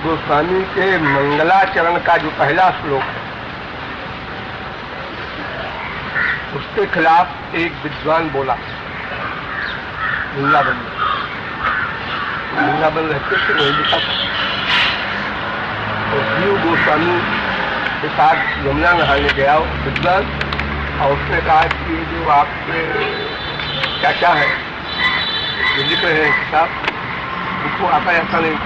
गोस्वामी के मंगलाचरण का जो पहला श्लोक है, उसके खिलाफ एक विद्वान बोला। वृंदावन रहते थे, वही लिखा था। और जीव गोस्वामी के साथ यमुना नहाने गया विद्वान, और उसने कहा कि ये जो आपके क्या क्या है जो लिख रहे हैं किताब, उनको आता ऐसा नहीं,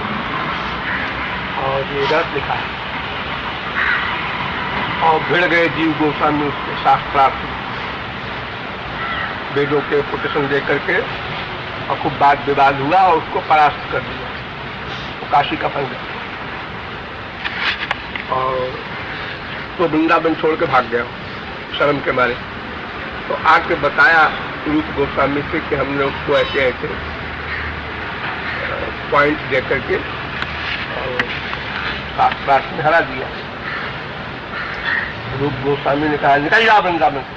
और ये गलत लिखा है। और भिड़ गए जीव गोस्वामी उसके शास्त्रार्थ, वेदों के कोटेशन दे करके, और खूब वाद विवाद हुआ और उसको परास्त कर दिया। वो काशी का फल गया और तो वृंदावन छोड़ के भाग गया शर्म के मारे। तो आके बताया रूप गोस्वामी से कि हमने उसको ऐसे ऐसे पॉइंट दे करके और शास्त्रार्थ में हरा दिया। रूप गोस्वामी ने कहा निकल जाओ वृंदावन से,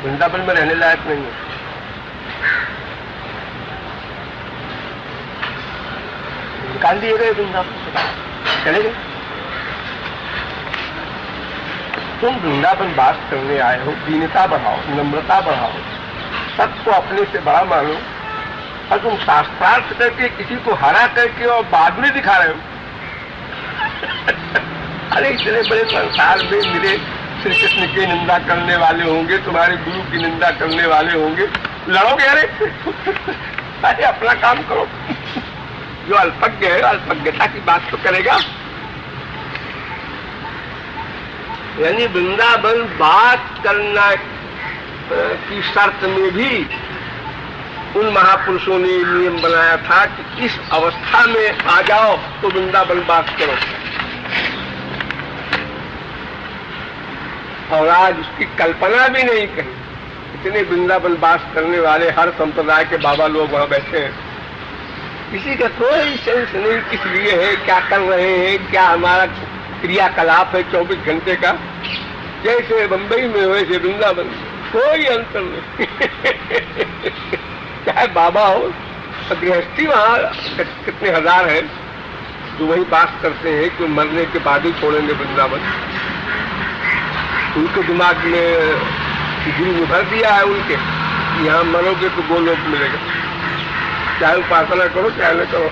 वृंदावन में रहने लायक नहीं है। निकाल दिए गए वृंदावन से, चले गए। तुम वृंदावन वास करने आए हो, दीनता बढ़ाओ, नम्रता बढ़ाओ, सबको अपने से बड़ा मानो, और तुम शास्त्रार्थ करके किसी को हरा करके और बाद में दिखा रहे हो। अरे इतने बड़े संसार में मिले श्री कृष्ण की निंदा करने वाले होंगे, तुम्हारे गुरु की निंदा करने वाले होंगे, लड़ोगे? अरे अपना काम करो। जो अल्पज्ञ है अल्पज्ञता की बात तो करेगा। यानी वृंदावन बात करना की शर्त में भी उन महापुरुषों ने नियम बनाया था कि इस अवस्था में आ जाओ तो वृंदावन बात करो। और आज उसकी कल्पना भी नहीं कही। इतने वृंदावन बास करने वाले हर संप्रदाय के बाबा लोग वहां बैठे हैं, किसी का कोई सेंस नहीं किस लिए है, क्या कर रहे हैं, क्या हमारा क्रियाकलाप है 24 घंटे का। जैसे बंबई में वैसे वृंदावन में कोई अंतर नहीं। चाहे बाबा हो, गृहस्थी वहां कितने हजार है जो वही बात करते हैं कि मरने के बाद ही छोड़ेंगे वृंदावन। उनके दिमाग में गुरु ने भर दिया है उनके, यहाँ मरोगे तो गोलोक मिलेगा, चाहे उपासना करो चाहे न करो।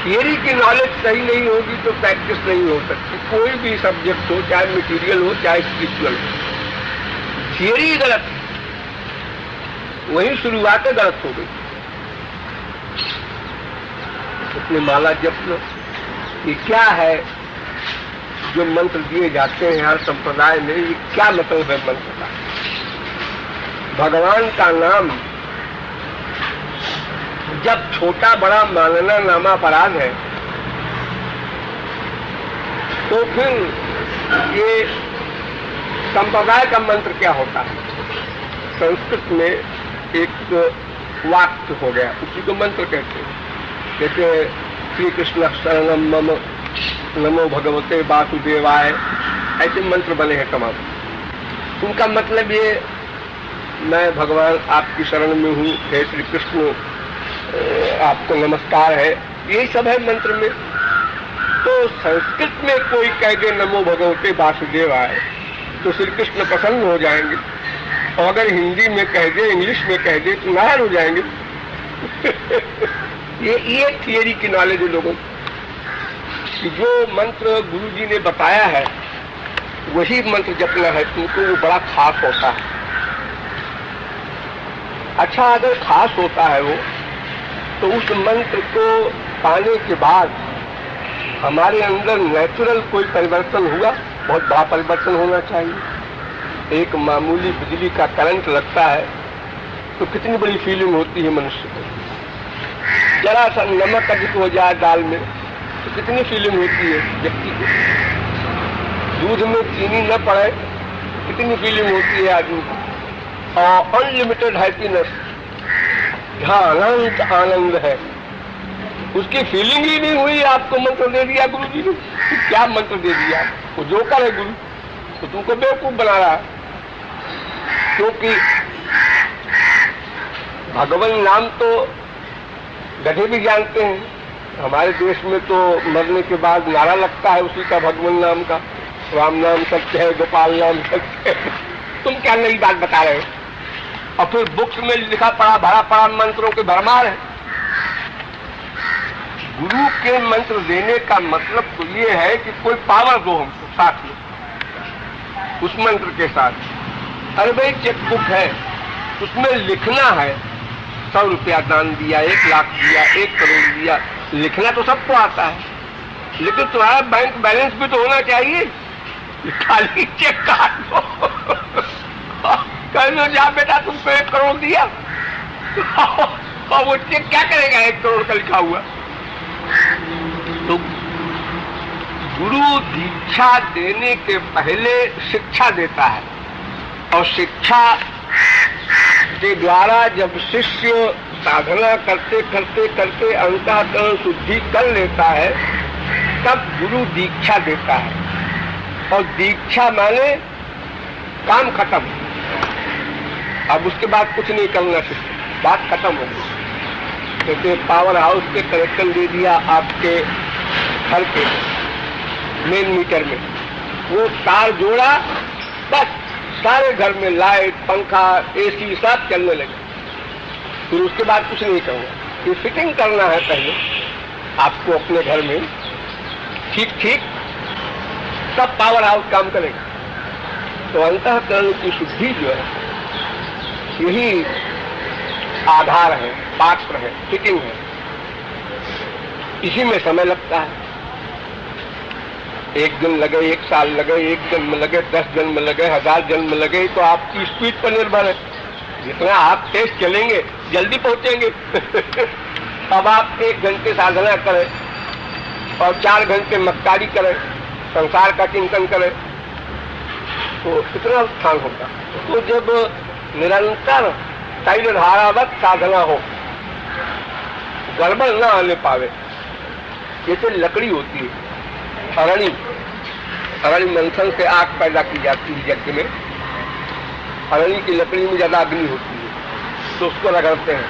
थियरी की नॉलेज सही नहीं होगी तो प्रैक्टिस नहीं हो सकती। कोई भी सब्जेक्ट हो, चाहे मटेरियल हो चाहे स्पिरिचुअल हो, थियरी गलत है, वही शुरुआत गलत हो गई। अपने माला जप लो, ये क्या है जो मंत्र दिए जाते हैं हर संप्रदाय में, ये क्या मतलब है मंत्र का? भगवान का नाम जब छोटा बड़ा मानना नामा अपराध है, तो फिर ये संप्रदाय का मंत्र क्या होता है? संस्कृत में एक वाक्य हो गया, उसी को मंत्र कहते हैं। जैसे श्री कृष्ण शरणम मम, नमो भगवते वासुदेवाय, ऐसे मंत्र बने हैं तमाम। उनका मतलब ये, मैं भगवान आपकी शरण में हूँ, हे श्री कृष्ण आपको नमस्कार है, यही सब है मंत्र में। तो संस्कृत में कोई कह दे नमो भगवते वासुदेवाय तो श्री कृष्ण प्रसन्न हो जाएंगे, और अगर हिंदी में कह दे, इंग्लिश में कह दे तो नाराज हो जाएंगे। ये थियरी की नॉलेज है लोगों की। जो मंत्र गुरु जी ने बताया है वही मंत्र जपना है तुमको, वो बड़ा खास होता है। अच्छा, अगर खास होता है वो, तो उस मंत्र को पाने के बाद हमारे अंदर नेचुरल कोई परिवर्तन हुआ, बहुत बड़ा परिवर्तन होना चाहिए। एक मामूली बिजली का करंट लगता है तो कितनी बड़ी फीलिंग होती है मनुष्य को। जरा सा नमक अधिक हो जाए दाल में तो कितनी फीलिंग होती है व्यक्ति को। दूध में चीनी न पड़े तो कितनी फीलिंग होती है आदमी को। और अनलिमिटेड हैप्पीनेस, जहाँ अनंत आनंद है, उसकी फीलिंग ही नहीं हुई। आपको मंत्र दे दिया गुरु जी ने, क्या मंत्र दे दिया? वो जोकर है गुरु, तो तुमको बेवकूफ बना रहा है। क्योंकि भगवान नाम तो गधे भी जानते हैं। हमारे देश में तो मरने के बाद नारा लगता है उसी का, भगवान नाम का, राम नाम सत्य है, गोपाल नाम सत्य है। तुम क्या नई बात बता रहे हो? और फिर बुक्स में लिखा पड़ा भरा पड़ा मंत्रों के भरमार है। गुरु के मंत्र देने का मतलब तो ये है कि कोई पावर दो हमको साथ में, उस मंत्र के साथ। अरे भाई चेकबुक है, उसमें लिखना है 100 रुपया दान दिया, 1 लाख दिया, 1 करोड़ दिया, लिखना तो सबको आता है, लेकिन तुम्हारा बैंक बैलेंस भी तो होना चाहिए। खाली चेक काट दो, कह दो जा बेटा तुमको 1 करोड़ दिया, और वो चेक क्या करेगा 1 करोड़ का लिखा हुआ। तो गुरु दीक्षा देने के पहले शिक्षा देता है, और शिक्षा के द्वारा जब शिष्य साधना करते करते करते अंतःकरण शुद्धि कर लेता है, तब गुरु दीक्षा देता है। और दीक्षा माने काम खत्म, अब उसके बाद कुछ नहीं करना चाहिए, बात खत्म हो गई। जैसे पावर हाउस के कनेक्शन दे दिया आपके घर के मेन मीटर में, वो तार जोड़ा, बस सारे घर में लाइट, पंखा, एसी सब चलने लगे। फिर उसके बाद कुछ नहीं करना, ये फिटिंग करना है पहले आपको अपने घर में, ठीक ठीक, तब पावर हाउस काम करेगा। तो अंतःकरण की शुद्धि जो है यही आधार है, पात्र है, फिटिंग है, इसी में समय लगता है। 1 दिन लगे, 1 साल लगे, 1 जन्म लगे, 10 जन्म लगे, 1000 जन्म लगे, तो आपकी स्पीड पर निर्भर है। जितना आप तेज चलेंगे जल्दी पहुंचेंगे। अब आप 1 घंटे साधना करें और 4 घंटे मक्कारी करें, संसार का चिंतन करें, तो कितना स्थान होगा। तो जब निरंतर तैल धारावत साधना हो, गड़बड़ न आने पावे, जैसे लकड़ी होती है, अरणी मंथन से आग पैदा की जाती है यज्ञ में। अरणी की लकड़ी में ज्यादा अग्नि होती है, तो उसको रगड़ते हैं,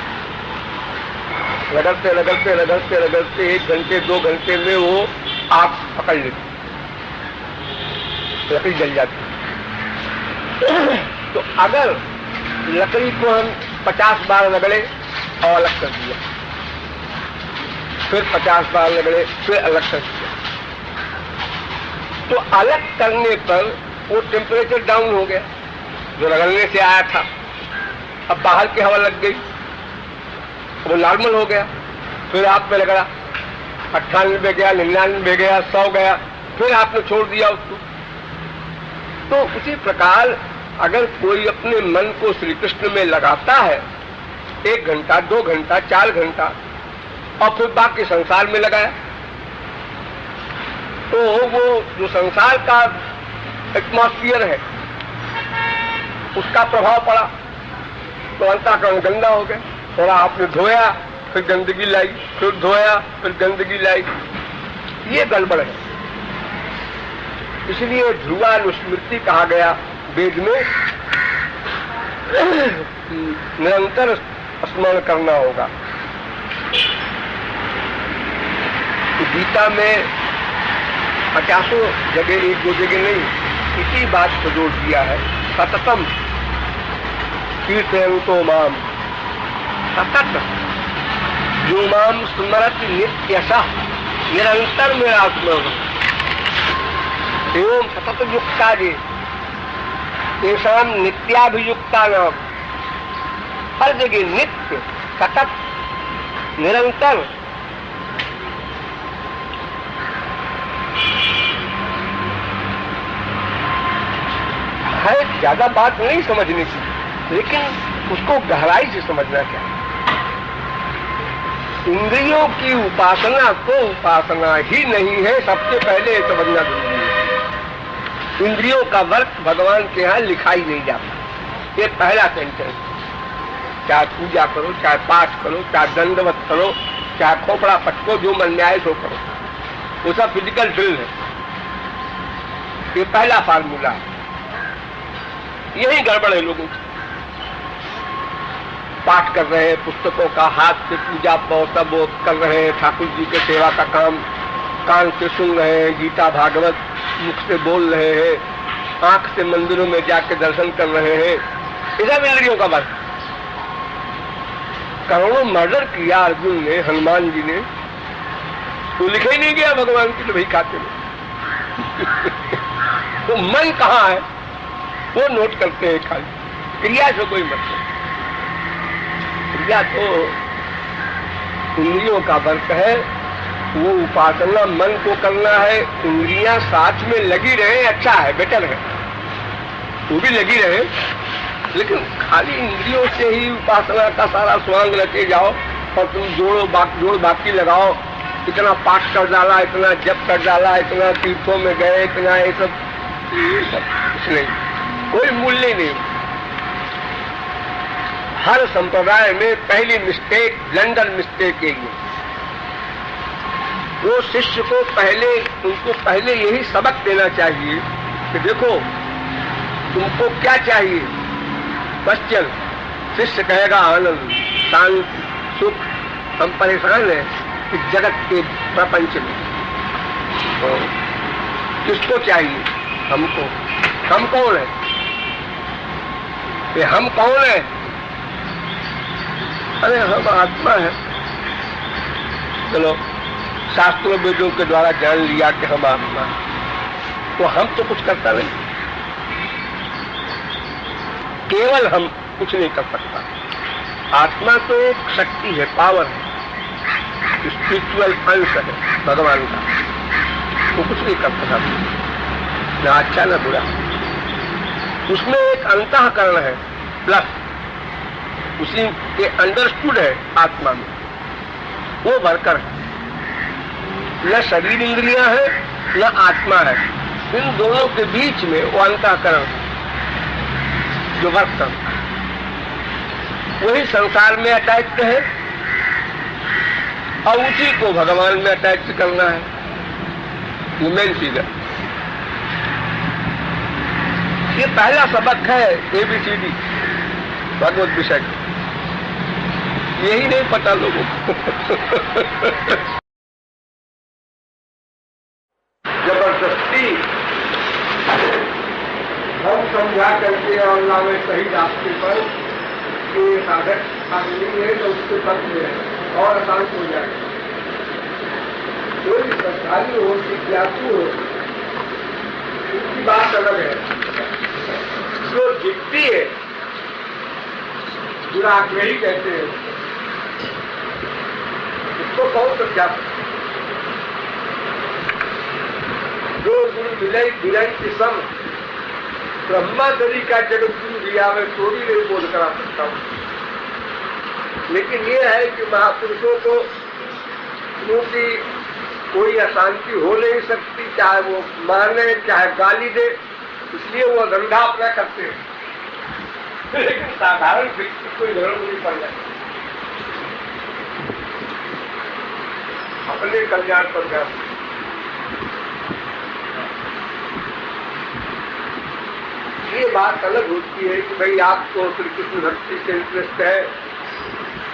रगड़ते रगड़ते रगड़ते रगड़ते 1 घंटे 2 घंटे में वो आग पकड़ लेती, लकड़ी जल जाती। तो अगर लकड़ी को हम 50 बार रगड़े और अलग कर दिया, फिर 50 बार रगड़े फिर अलग कर दिया, तो अलग करने पर वो टेम्परेचर डाउन हो गया जो रगड़ने से आया था। अब बाहर की हवा लग गई, वो नॉर्मल हो गया, फिर आप में रगड़ा, 98 गया, 99 गया, 100 गया, फिर आपने छोड़ दिया उसको। तो उसी प्रकार अगर कोई अपने मन को श्री कृष्ण में लगाता है 1 घंटा, 2 घंटा, 4 घंटा, और फिर बाकी संसार में लगाया, तो वो जो संसार का एटमॉस्फियर है उसका प्रभाव पड़ा, तो अंतःकरण गंदा हो गया। थोड़ा आपने धोया, फिर गंदगी लाई, फिर धोया, फिर गंदगी लाई, ये गड़बड़ है। इसलिए ध्रुवानुस्मृति कहा गया वेद में, निरंतर स्मरण करना होगा। गीता में 50 जगह, 1-2 जगह नहीं, इसी बात को जोड़ दिया है, सततम कीर्तयन्तो माम, सतत जो माम स्मरति नित्यशः, निरंतर मेरा स्मरण, एवं सतत युक्ता जे तेषाम नित्याभियुक्ता नाम, हर जगह नित्य, सतत, निरंतर। है ज्यादा बात नहीं समझने की, लेकिन उसको गहराई से समझना चाहिए। इंद्रियों की उपासना तो उपासना ही नहीं है, सबसे पहले समझना जरूरी है। इंद्रियों का वर्क भगवान के यहाँ लिखा ही नहीं जाता, ये पहला सेंटेंस। चाहे पूजा करो, चाहे पाठ करो, चाहे दंडवत करो, चाहे खोपड़ा पटको, जो मन में आए सो करो, वो सब फिजिकल ड्रिल है। ये पहला फार्मूला है, यही गड़बड़ है लोगों की। पाठ कर रहे हैं पुस्तकों का, हाथ से पूजा सब वो कर रहे हैं, ठाकुर जी के सेवा का काम कान से सुन रहे हैं, गीता भागवत मुख से बोल रहे हैं, आंख से मंदिरों में जाके दर्शन कर रहे हैं, इधर इंद्रियों का बस। करोड़ों मर्डर किया अर्जुन ने, हनुमान जी ने, तो लिखा ही नहीं गया भगवान की तो भाई खाते में। तो मन कहाँ है वो नोट करते हैं खाली, क्रिया से कोई मतलब। क्रिया तो इंद्रियों का वर्क है, वो उपासना मन को करना है। इंद्रियां साथ में लगी रहे, अच्छा है, बेटर है, वो भी लगी रहे, लेकिन खाली इंद्रियों से ही उपासना का सारा स्वांग रखे जाओ और तुम जोड़ बाकी लगाओ, इतना पाठ कर डाला, इतना जप कर डाला, इतना तीर्थों में गए, इतना ये सब कुछ नहीं, कोई मूल्य नहीं। हर संप्रदाय में पहली मिस्टेक, ब्लंडर मिस्टेक है ये। वो शिष्य को उनको पहले यही सबक देना चाहिए कि देखो तुमको क्या चाहिए। क्वेश्चन, शिष्य कहेगा आनंद, शांति, सुख। हम परेशान हैं इस जगत के प्रपंच में, तो किसको चाहिए? हमको। हम कौन है? ये हम कौन है? अरे हम आत्मा है। चलो शास्त्रों वेदों के द्वारा जान लिया कि हम आत्मा है, तो हम तो कुछ करता नहीं, केवल हम कुछ नहीं कर सकता। आत्मा तो एक शक्ति है, पावर है, स्पिरिचुअल अंश है भगवान का, वो कुछ नहीं कर सकता, न अच्छा न बुरा। उसमें एक अंतःकरण है प्लस, उसी के अंडरस्टूड है आत्मा में, वो वर्कर है। न शरीर इंद्रियां है न आत्मा है, इन दोनों के बीच में वो अंतःकरण जो वर्क करता है, वही संसार में अटैच्ड है और उसी को भगवान में अटैच करना है। ये मेन चीज है। ये पहला सबक है ABCD भगवत विषय का, यही नहीं पता लोगों को। जबरदस्ती हम समझा करके और लावे सही रास्ते पर कि साधक आदमी है तो उसके पक्ष में है और आसान हो जाएगा। कोई श्रद्धालु हो, जिज्ञासु हो, उसकी बात अलग है। जो जिद्दी है, दुराग्रही कहते हैं, उसको कौन समझा सकता? जो गुरु मिलई विरन की सम ब्रह्मादरी का जगत गुरु दिया, मैं चोरी नहीं बोध करा सकता हूं। लेकिन ये है कि महापुरुषों को क्योंकि कोई अशांति हो नहीं सकती, चाहे वो माने चाहे गाली दे, इसलिए वो धंधा अपना करते हैं। लेकिन साधारण व्यक्ति कोई जरूरत नहीं पड़ जाती, अपने कल्याण पर ध्यान। ये बात अलग होती है कि भाई आपको श्री कृष्ण भक्ति से इंटरेस्ट है,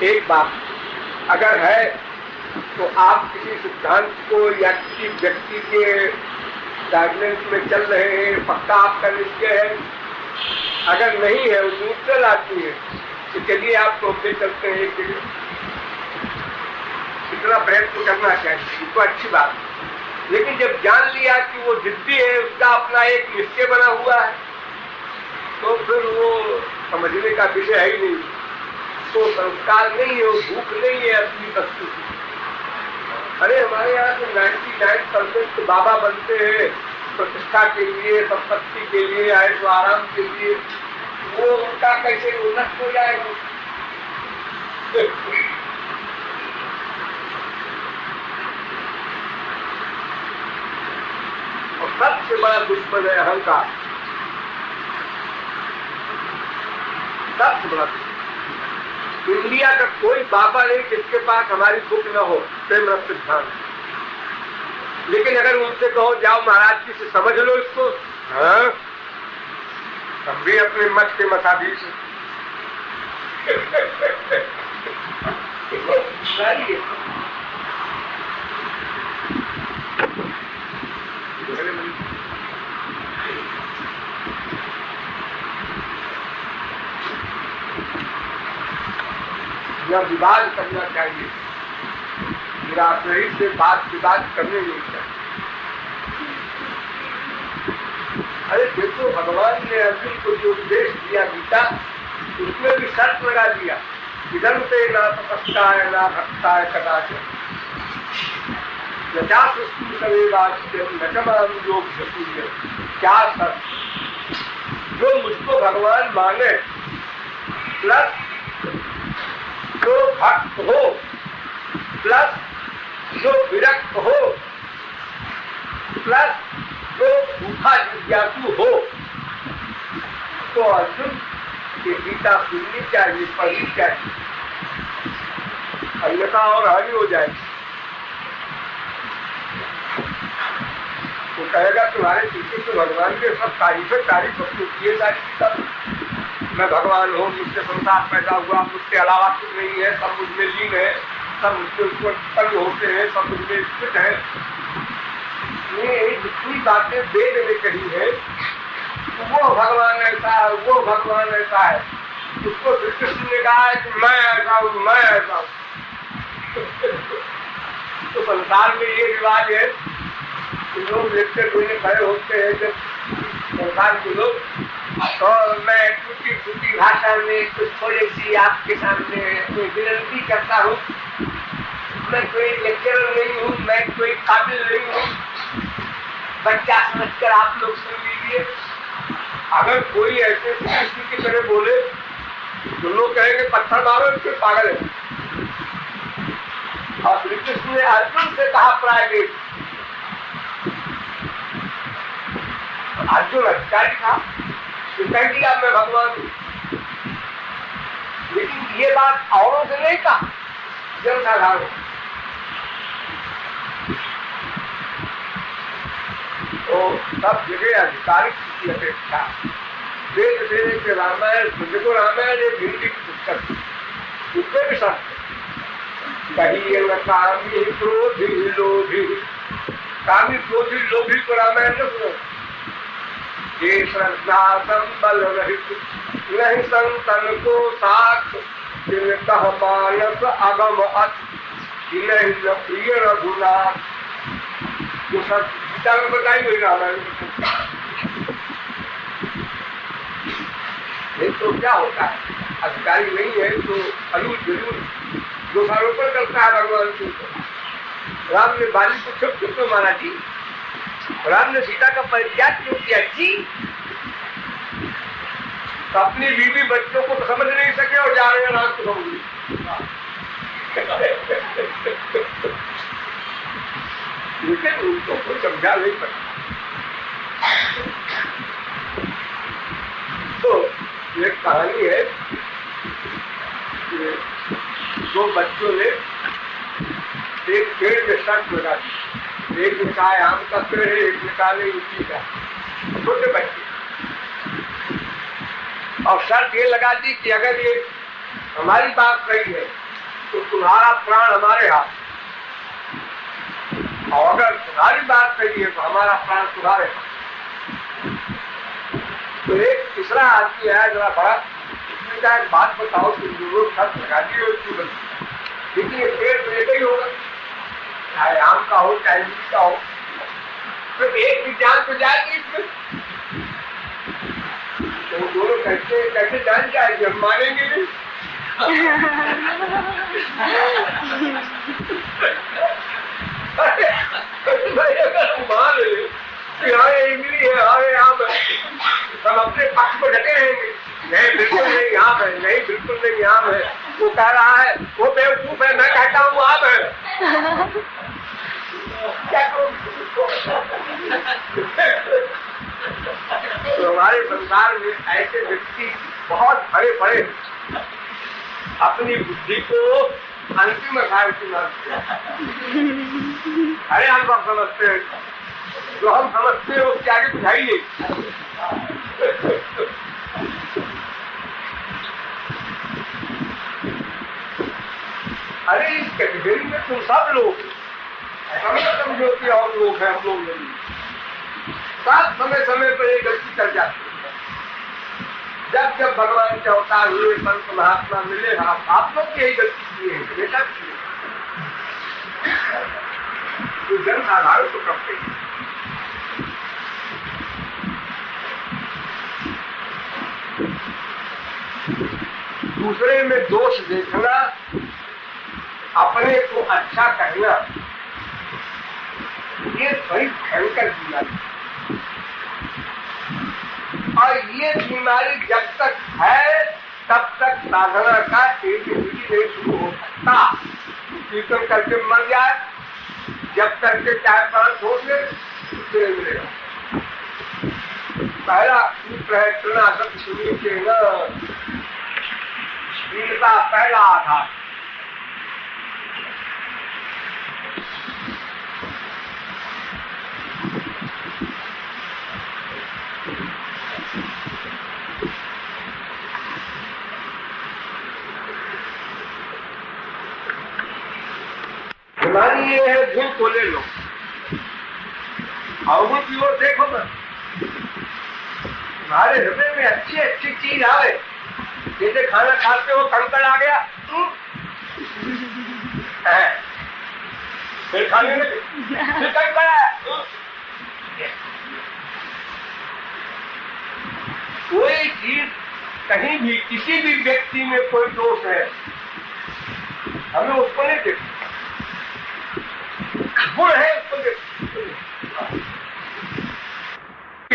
एक बात अगर है तो आप किसी सिद्धांत को या किसी व्यक्ति के गाइडलाइंस में चल रहे हैं, पक्का आपका निश्चय है। अगर नहीं है, वो न्यूट्रल आदमी है, तो चलिए आप सोचते चलते हैं कि इतना प्रयत्न करना चाहिए, तो अच्छी बात। लेकिन जब जान लिया कि वो जिद्दी है, उसका अपना एक निश्चय बना हुआ है, तो फिर वो समझने का विषय है ही नहीं। तो संस्कार नहीं है, वो भूख नहीं है असली वस्तु की। अरे हमारे यहाँ तो 99% बाबा बनते हैं प्रतिष्ठा के लिए, संपत्ति के लिए, आयु आराम के लिए, वो उनका कैसे नष्ट हो जाएगा? और सबसे बड़ा दुश्मन है अहंकार, सबसे बड़ा दुश्मन। इंडिया का कोई बाबा नहीं जिसके पास हमारी बुक न हो, प्रेम रस सिद्धांत। लेकिन अगर उनसे कहो जाओ महाराज जी से समझ लो इसको, हाँ, तब भी अपने मत के मताधीश यह विवाद करना चाहिए, निराश्रयी से बात विवाद करने नहीं चाहिए। अरे देखो, भगवान ने अर्जुन को जो उपदेश दिया गीता, उसमें भी शर्त लगा दिया, इधर से ना तपस्या है ना भक्ता है कदाचित नचा सृष्टि करे वाच्यम नचमान योग शक्य। क्या शर्त? जो मुझको भगवान माने प्लस जो भक्त हो प्लस जो विरक्त हो प्लस जो भूखा जिज्ञासु हो, तो अर्जुन की गीता सुननी चाहिए, पढ़नी चाहिए, अन्यथा और हानि हो जाए। तो कहेगा तुम्हारे पीछे तो भगवान के सब तारीफ अपनी किए सारी गीता, मैं भगवान हूँ, मुझसे संसार पैदा हुआ, मुझसे अलावा कुछ नहीं है, सब मुझमें लीन है, सब मुझसे उत्पन्न होते हैं, सब मुझमें स्थित है। ये जितनी बातें वेद में कही है, वो भगवान ऐसा है, वो भगवान ऐसा है, उसको श्री कृष्ण ने कहा है कि मैं ऐसा हूँ, मैं ऐसा हूँ। तो संसार में ये रिवाज है कि लोग लेक्चर देने खड़े होते हैं जब संसार के लोग, और मैं टूटी फूटी भाषा में कुछ थोड़ी सी आपके सामने विनती करता हूँ, मैं कोई लेक्चरर नहीं हूँ, मैं कोई काबिल नहीं हूँ, बच्चा समझकर आप लोग सुन लीजिए। अगर कोई ऐसे कृष्ण की तरह बोले तो लोग कहेंगे पत्थर मारो, इसके पागल है। और श्री कृष्ण ने अर्जुन से कहा प्राइवेट, अर्जुन अधिकारी था, तो कह दिया मैं भगवान हूँ, लेकिन ये बात औरों से नहीं कहा, जनसाधारण। तो सब जगह आधिकारिक की अपेक्षा वेद देने के रामायण, देखो रामायण एक हिंदी की पुस्तक, उसमें भी सब कही न कामी क्रोधी लोभी, कामी क्रोधी लोभी को रामायण न सुनो। ये श्रद्धा संबल रहित नहीं संतन को साथ, जिनका मानस अगम अत नहीं प्रिय रघुनाथ। जो सब गीता में बताई हुई रामायण, नहीं तो क्या होता है, अधिकारी नहीं है तो अलूल जरूर दोषारोपण करता है भगवान के ऊपर। राम ने बाली को छुप छुप में मारा जी, राम ने सीता का परित्याग क्यों किया जी? तो अपनी बीवी बच्चों को तो समझ नहीं सके और जा रहे हैं राम को समझ। लेकिन उनको कोई समझा नहीं सकता। तो एक कहानी है, दो बच्चों ने एक पेड़ में शर्त लगा दी, एक ने कहा आम का पेड़ है, एक ने कहा लीची का, छोटे बच्चे। और शर्त ये लगा दी कि अगर ये हमारी बात सही है तो तुम्हारा प्राण हमारे हाथ, और अगर तुम्हारी बात सही है तो हमारा प्राण तुम्हारे हाथ। तो एक तीसरा आदमी आया जरा बड़ा, उसने कहा एक बात बताओ, तुम जो शर्त लगा दी हो क्यों बनी? लेकिन ये पेड़ तो एक ही होगा, चाहे आम का हो चाहे लीची का हो, तो एक भी जान तो जाएगी इसमें। तो वो दोनों कैसे जान जाएगी, हम मानेंगे नहीं। भाई अगर मान ले कि हाँ इमली है, हाँ आम है, हम अपने पक्ष को डटे रहेंगे, नहीं बिल्कुल नहीं आम है, नहीं बिल्कुल नहीं आम है, वो कह रहा है वो बेवकूफ है, मैं कहता हूँ आम है। क्या करूँ? तो हमारे संसार में ऐसे व्यक्ति बहुत बड़े बड़े अपनी बुद्धि को अंतिम अर्थार्थी मानते हैं। अरे हम सब समझते हैं, जो हम समझते हैं उसके आगे बुझाइए। अरे इस कैटेगरी में तुम सब लोग हमें समझो कि हम लोग हैं, हम लोग नहीं। सब समय समय पर ये गलती कर जाती है। जब जब भगवान के अवतार हुए, संत महात्मा मिले, आप लोग यही गलती किए हैं, बेटा जो जन साधारण तो करते हैं। दूसरे में दोष देखना, अपने को अच्छा कहना, ये बड़ी भयंकर बीमारी। और ये बीमारी जब तक है तब तक साधना का एक भी नहीं शुरू हो सकता। कीर्तन करके मर जाए, जब तक के चाहे पांच हो गए उससे मिलेगा। पहला सूत्र है सुना सब सुनी के न, इनका पहला आधार। बीमारी ये है, धुन को ले लो, अवगुण की ओर देखो मत। तुम्हारे हृदय में अच्छी अच्छी चीज आवे, जैसे खाना खाते हो कंकड़ आ गया, फिर खाने में फिर कंकड़ आया। कोई चीज कहीं भी किसी भी व्यक्ति में कोई दोष है, हमें उसको नहीं देखना। गुण है उसको देखना।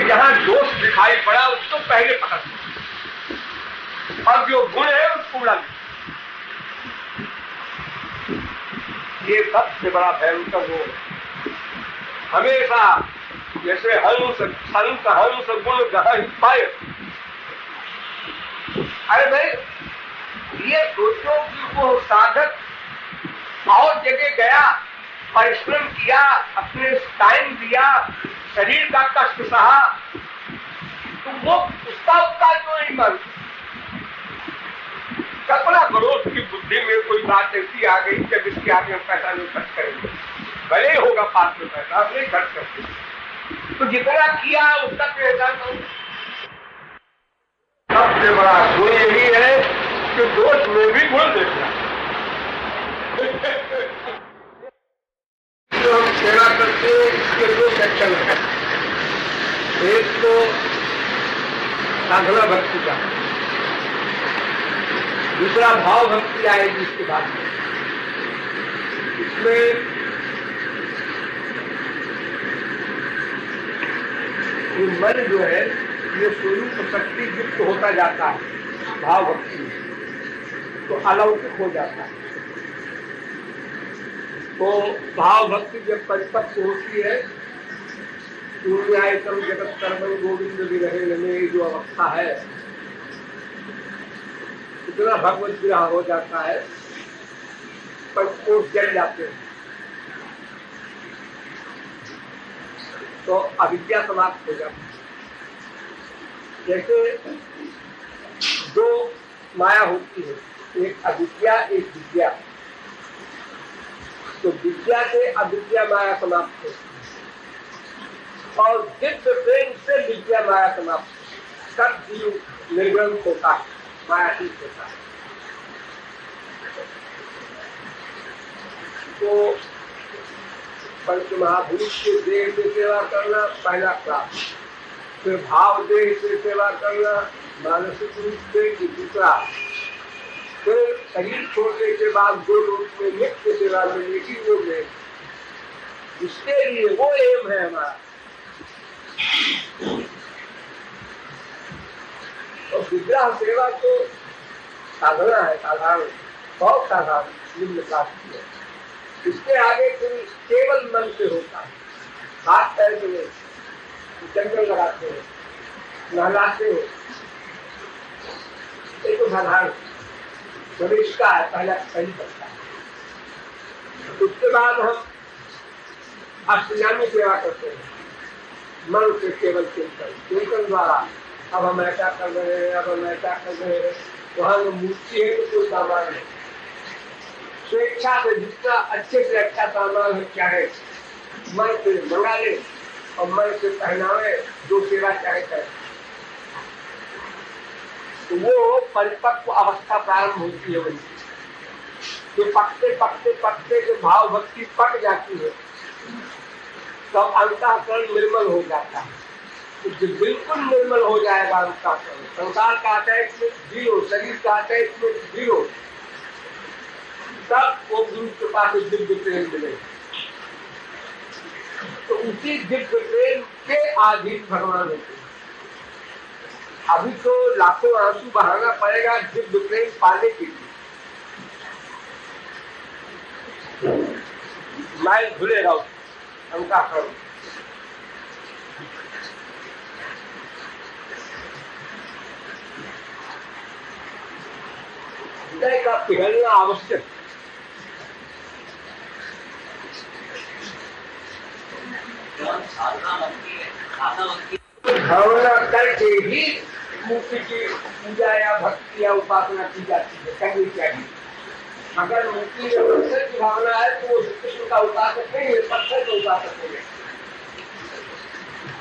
जहां दोष दिखाई पड़ा उसको पहले पकड़, और जो गुण है उसको उड़ा। ये सबसे बड़ा भयंकर वो हमेशा, जैसे हंस संत हंस गुण जहां ही पाए। अरे भाई, ये सोचो कि वो साधक और जगह गया, परिश्रम किया, अपने टाइम दिया, शरीर का कष्ट सहा, तो वो उसका उपकार क्यों नहीं मानते? कल्पना करो उसकी बुद्धि में कोई बात ऐसी आ गई जब इसके आगे हम पैसा नहीं खर्च करेंगे, भले ही होगा 5 में पैसा, हम नहीं खर्च करते, तो जितना किया उसका एहसान करो। सबसे बड़ा गुण यही है कि दोष में भी गुण देखना। जो हम सेवा करते हैं इसके 2 सेक्शन है। एक तो साधना भक्ति का, दूसरा भाव भक्ति आएगी इसके बाद में। इसमें मन जो है ये स्वरूप शक्ति युक्त होता जाता है भाव भक्ति में, तो अलौकिक हो जाता है। तो भाव भक्ति जब परिपक्व होती है, शून्यायतम जगत कर्मण गोविंद विरहे में जो अवस्था है, इतना भगवत विरह हो जाता है, पंचकोश जल जाते हैं, तो अविद्या समाप्त हो जाती है। जैसे 2 माया होती है, एक अविद्या एक विद्या, तो विद्या से अविद्या माया समाप्त होती है, और दिव्य प्रेम से विद्या माया समाप्त, सब जीव निर्ग्रंथ होता है, मायातीत होता है। तो पंच महाभूत के देह से सेवा करना पहला क्लास, फिर भाव देह से सेवा करना मानसिक रूप से दूसरा, फिर शरीर छोड़ने के बाद 2 रूप में नित्य सेवा मिलने की वो है, इसके लिए वो एम है हमारा। और विग्रह सेवा तो साधना है, साधारण, बहुत साधारण निम्न क्लास की है। इसके आगे केवल मन से होता है, हाथ पैर में चंदन लगाते हैं, नहलाते हैं, एक तो साधारण प्रवेश का है, पहली करता है। उसके बाद हम अष्टयामी सेवा करते हैं, मन से केवल चिंतन द्वारा। अब हम ऐसा कर रहे हैं, अब हम ऐसा कर रहे हैं, वहां मूर्ति है तो कोई सामान नहीं, स्वेच्छा से जितना अच्छे से अच्छा सामान है चाहे मन से मंगा ले और मन से पहनावे, जो सेवा चाहे करे, तो वो परिपक्व अवस्था प्रारंभ होती है। वही जो पकते पकते पकते जो भाव भक्ति पक जाती है, तो अंतःकरण निर्मल हो जाता है। तो जब बिल्कुल निर्मल हो जाएगा अंतःकरण, संसार का अटैचमेंट जीरो, शरीर का अटैचमेंट जीरो, तब वो गुरु कृपा से दिव्य प्रेम मिलेगा। तो उसी दिव्य प्रेम के अधीन भगवान होते हैं। अभी तो लाखों आंसू बहाना पड़ेगा दिव्य प्रेम पाने के लिए, माइल धुलेगा उनका कर्म। हृदय का पिघलना आवश्यक। भावना करके ही मूर्ति की पूजा या भक्ति या उपासना की जाती है, करनी चाहिए। अगर मूर्ति में पत्थर की भावना है तो वो कृष्ण का उपासक नहीं है, पत्थर का उपासक है।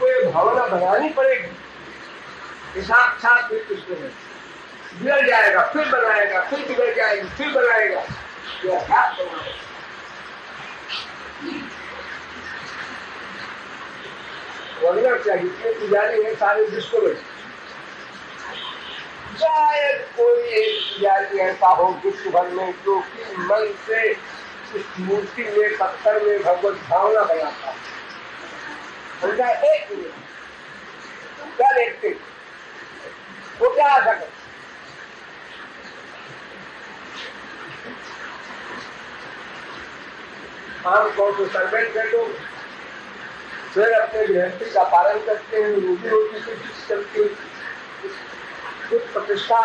कोई भावना बनानी पड़ेगी, साक्षात कृष्ण में बिगड़ जाएगा, फिर बनाएगा, फिर बिगड़ जाएगी, फिर बनाएगा, ये अभ्यास करना है। वरना चाहिए पुजारी है सारे विश्व में, शायद कोई एक पुजारी ऐसा हो विश्व भर में जो कि मन से इस मूर्ति में, पत्थर में भगवत भावना बनाता है। उनका एक मिनट क्या देखते वो क्या आ सके। आमतौर पर सर्वेंट कर दो, फिर अपने गृहस्थी का पालन करते हैं, रोजी रोटी से चलती, कुछ प्रतिष्ठा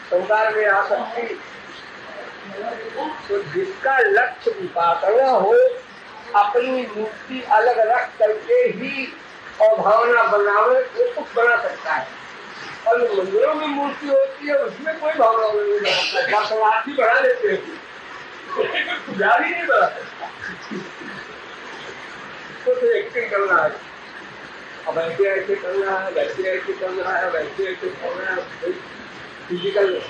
संसार में आ सकती। तो जिसका लक्ष्य उपासना हो, अपनी मूर्ति अलग रख करके ही और भावना बनावे, वो कुछ बना सकता है। और मंदिरों में मूर्ति होती है, उसमें कोई भावना नहीं बना सकता, बढ़ा लेते हैं, पुजारी नहीं बना सकता। तो एक्टिंग करना है, अब ऐसे ऐसे करना है, वैसे ऐसे करना है, वैसे ऐसे करना है, फिजिकल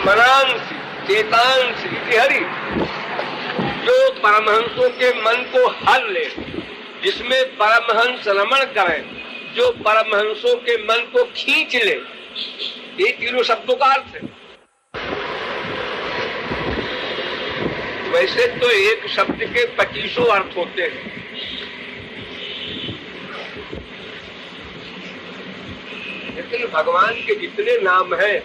मनांसी चेतांसी हरि, जो परमहंसों के मन को हर ले, जिसमें परमहंस रमण करें, जो परमहंसों के मन को खींच ले। ये तीनों शब्दों का अर्थ है। वैसे तो एक शब्द के 25 अर्थ होते हैं, लेकिन भगवान के जितने नाम हैं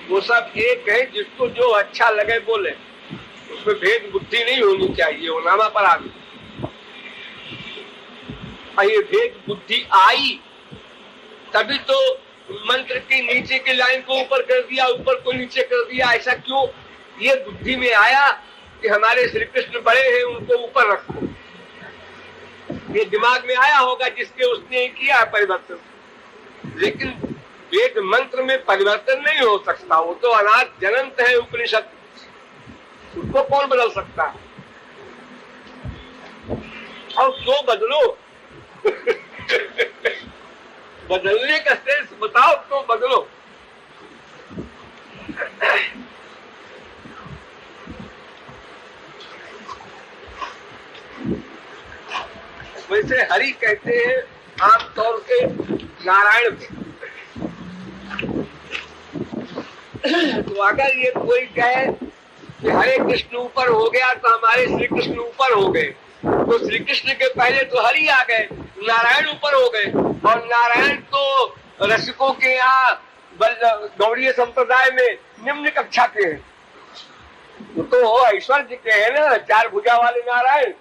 वो सब एक है, जिसको जो अच्छा लगे बोले, उसमें भेद बुद्धि नहीं होनी चाहिए, वो नामा पर आ गई। ये भेद बुद्धि आई तभी तो मंत्र के नीचे के लाइन को ऊपर कर दिया, ऊपर को नीचे कर दिया। ऐसा क्यों? ये बुद्धि में आया कि हमारे श्री कृष्ण बड़े हैं, उनको ऊपर रखो। ये दिमाग में आया होगा जिसके उसने किया है परिवर्तन। लेकिन वेद मंत्र में परिवर्तन नहीं हो सकता, वो तो अनाद जन्मत है उपनिषद, उसको कौन बदल सकता है? और क्यों बदलो? बदलने का सेंस बताओ, तो बदलो। वैसे हरि कहते हैं आमतौर से नारायण को। तो अगर ये कोई कहे कि हरे कृष्ण ऊपर हो गया तो हमारे श्री कृष्ण ऊपर हो गए, तो श्री कृष्ण के पहले तो हरि आ गए, नारायण ऊपर हो गए। और नारायण तो रसिकों के यहाँ गौड़ीय संप्रदाय में निम्न कक्षा के हैं, तो ऐश्वर्य के हैं ना, 4 भुजा वाले नारायण।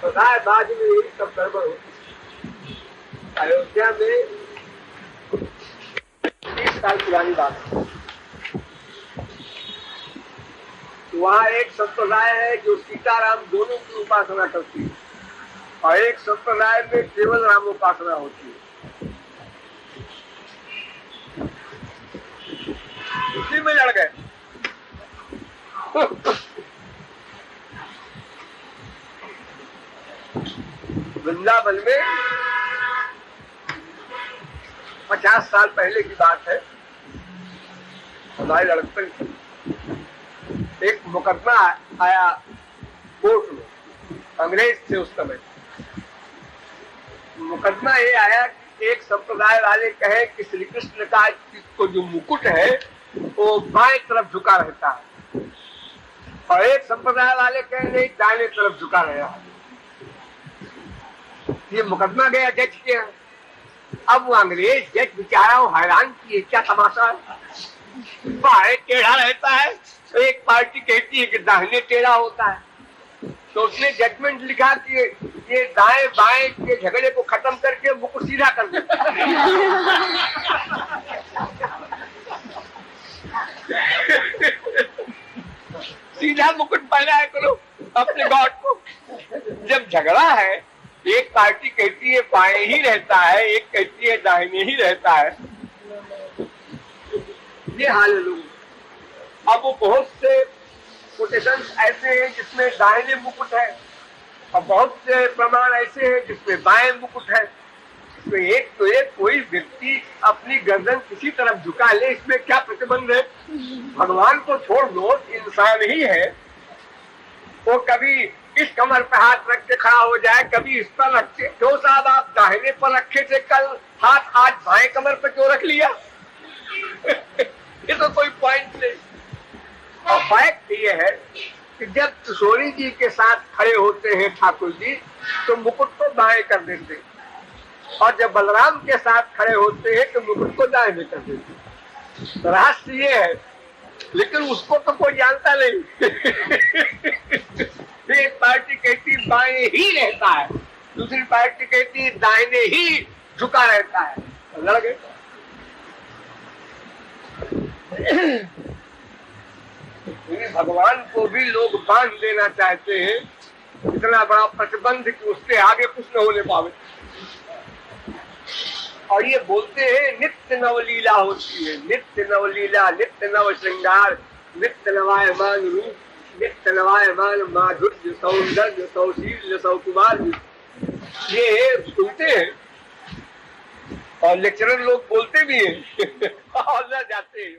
पता है बाद में यही सब गड़बड़ होती है। अयोध्या में 30 साल पुरानी बात है। वहाँ एक संप्रदाय है जो सीताराम दोनों की उपासना करती है और एक संप्रदाय में केवल राम उपासना होती है। उसी में लड़ गए। वृंदावन में 50 साल पहले की बात है। हमारे लड़कपन की एक मुकदमा आया कोर्ट में, अंग्रेज थे उस समय। मुकदमा ये आया कि एक संप्रदाय वाले कहे कि श्री कृष्ण का को जो मुकुट है वो बाएं तरफ झुका रहता है और एक संप्रदाय वाले कहे नहीं दाहिने तरफ झुका रहा है। ये मुकदमा गया जज के। अब वो अंग्रेज जज बेचारा वो हैरान कि क्या तमाशा है, बाएं टेढ़ा रहता है तो एक पार्टी कहती है कि दाहिने टेढ़ा होता है। तो उसने जजमेंट लिखा कि ये दाएं बाएं के झगड़े को खत्म करके मुकुट सीधा कर दे। सीधा मुकुट पहनाया करो अपने गॉड को। जब झगड़ा है एक पार्टी कहती है बाएं ही रहता है, एक कहती है दाहिने ही रहता है। ये हाल है लोग। अब वो बहुत से कोटेशन ऐसे हैं जिसमें दाहिने मुकुट है और बहुत से प्रमाण ऐसे हैं जिसमें बाएं मुकुट है। इसमें एक तो एक कोई व्यक्ति अपनी गर्दन किसी तरफ झुका ले, इसमें क्या प्रतिबंध है? भगवान को छोड़ दो, इंसान ही है। वो कभी इस कमर पे हाथ रख के खड़ा हो जाए, कभी इस पर रख के। क्यों साहब आप दाहिने पर रखे थे कल हाथ, आज बाएं कमर पे क्यों रख लिया? ये तो कोई पॉइंट नहीं। और फैक्ट ये है कि जब किशोरी जी के साथ खड़े होते हैं ठाकुर जी तो मुकुट को बाएं कर देते और जब बलराम के साथ खड़े होते हैं तो मुकुट को दाएं कर देते। रहस्य ये है, लेकिन उसको तो कोई जानता नहीं। एक पार्टी कहती बाएं ही रहता है, दूसरी पार्टी कहती दाहिने ही झुका रहता है। लड़ गए। भगवान को भी लोग बांध देना चाहते हैं, इतना बड़ा प्रतिबंध कि उसके आगे कुछ न होने पावे। और ये बोलते हैं नित्य नवलीला होती है, नित्य नवलीला, नित्य नव श्रृंगार, नित्य नवायमान रूप, नित्य नवायमान माधुर्य, सौंदर्य, सौशील्य, सौकुमार। ये सुनते हैं और लेक्चरर लोग बोलते भी हैं और जाते हैं।